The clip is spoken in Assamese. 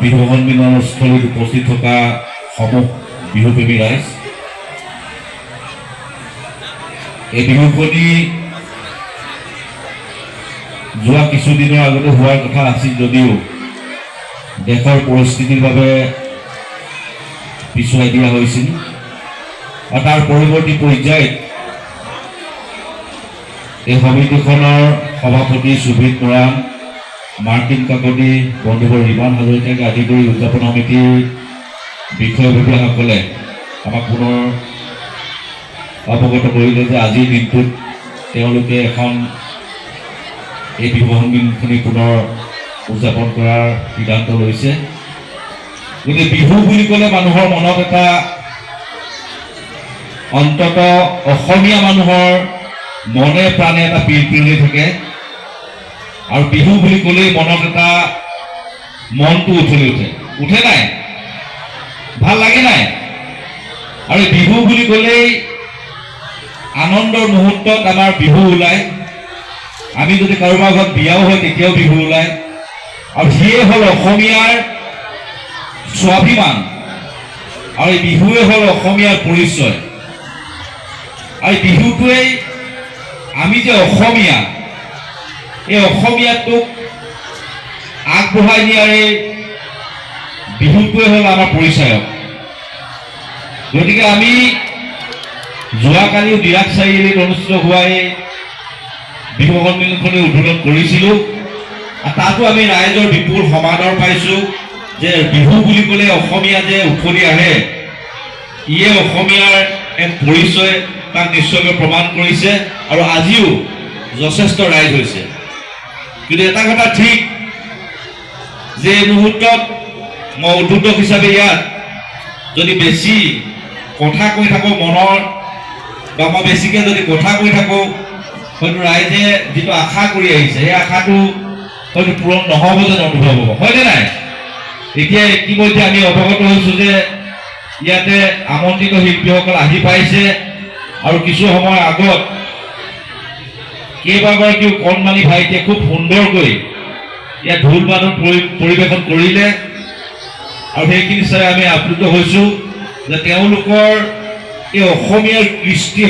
বিহু সন্মিলনস্থলীত উপস্থিত থকা সমূহ বিহুপ্ৰেমী ৰাইজ, এই বিহুখনি যোৱা কিছুদিনৰ আগতে হোৱাৰ কথা আছিল যদিও দেশৰ পৰিস্থিতিৰ বাবে পিছুৱাই দিয়া হৈছিল আৰু তাৰ পৰৱৰ্তী পৰ্যায়ত এই সমিতিখনৰ সভাপতি সুভিত মৰাণ, মাৰ্টিন কাকতি, বন্ধুবৰ ৰিমান হাজৰিকাকে আদি কৰি উদযাপন সমিতিৰ বিষয়ববীয়াসকলে আমাক পুনৰ অৱগত কৰিলে যে আজিৰ দিনটোত তেওঁলোকে এখন এই বিহু সন্মিলনখিনি পুনৰ উদযাপন কৰাৰ সিদ্ধান্ত লৈছে। গতিকে বিহু বুলি ক'লে মানুহৰ মনত এটা অন্তত অসমীয়া মানুহৰ মনে প্ৰাণে এটা পিৰপিৰলি থাকে আৰু বিহু বুলি ক'লেই মনত এটা মনটো উঠলি উঠে নাই, ভাল লাগে নাই? আৰু বিহু বুলি ক'লেই আনন্দৰ মুহূৰ্তত আমাৰ বিহু ওলায়। আমি যদি কাৰোবাৰ ঘৰত বিয়াও হয় তেতিয়াও বিহু ওলায়। আৰু সিয়ে হ'ল অসমীয়াৰ স্বাভিমান আৰু এই বিহুৱে হ'ল অসমীয়াৰ পৰিচয়। আৰু বিহুটোৱেই আমি যে অসমীয়া, এই অসমীয়াটোক আগবঢ়াই নিয়াৰ এই বিহুটোৱে হ'ল আমাৰ পৰিচয়ক। গতিকে আমি যোৱাকালিও ডিৰাগ চাৰিআলিত অনুষ্ঠিত হোৱা এই বিহু সন্মিলনখনি উদ্বোধন কৰিছিলোঁ আৰু তাতো আমি ৰাইজৰ বিপুল সমাদৰ পাইছোঁ যে বিহু বুলি ক'লে অসমীয়া যে উঠলি আহে, ইয়ে অসমীয়াৰ এক পৰিচয় তাক নিশ্চয়কৈ প্ৰমাণ কৰিছে আৰু আজিও যথেষ্ট ৰাইজ হৈছে। কিন্তু এটা কথা ঠিক যে এই মুহূৰ্তত মই উদ্বোধক হিচাপে ইয়াত যদি বেছি কথা কৈ থাকোঁ মনৰ বা মই বেছিকৈ যদি কথা কৈ থাকোঁ হয়তো ৰাইজে যিটো আশা কৰি আহিছে সেই আশাটো হয়তো পূৰণ নহ'ব যেন অনুভৱ হ'ব, হয়নে নাই? এতিয়া ইতিমধ্যে আমি অৱগত হৈছোঁ যে ইয়াতে আমন্ত্ৰিত শিল্পীসকল আহি পাইছে আৰু কিছু সময় আগত কেইবাগৰাকীও কণমানি ভাইটিয়ে খুব সুন্দৰকৈ ইয়াত ঢোল বাদন পৰিৱেশন কৰিলে আৰু সেইখিনি চাই আমি আপ্লুত হৈছোঁ যে তেওঁলোকৰ এই অসমীয়াৰ কৃষ্টি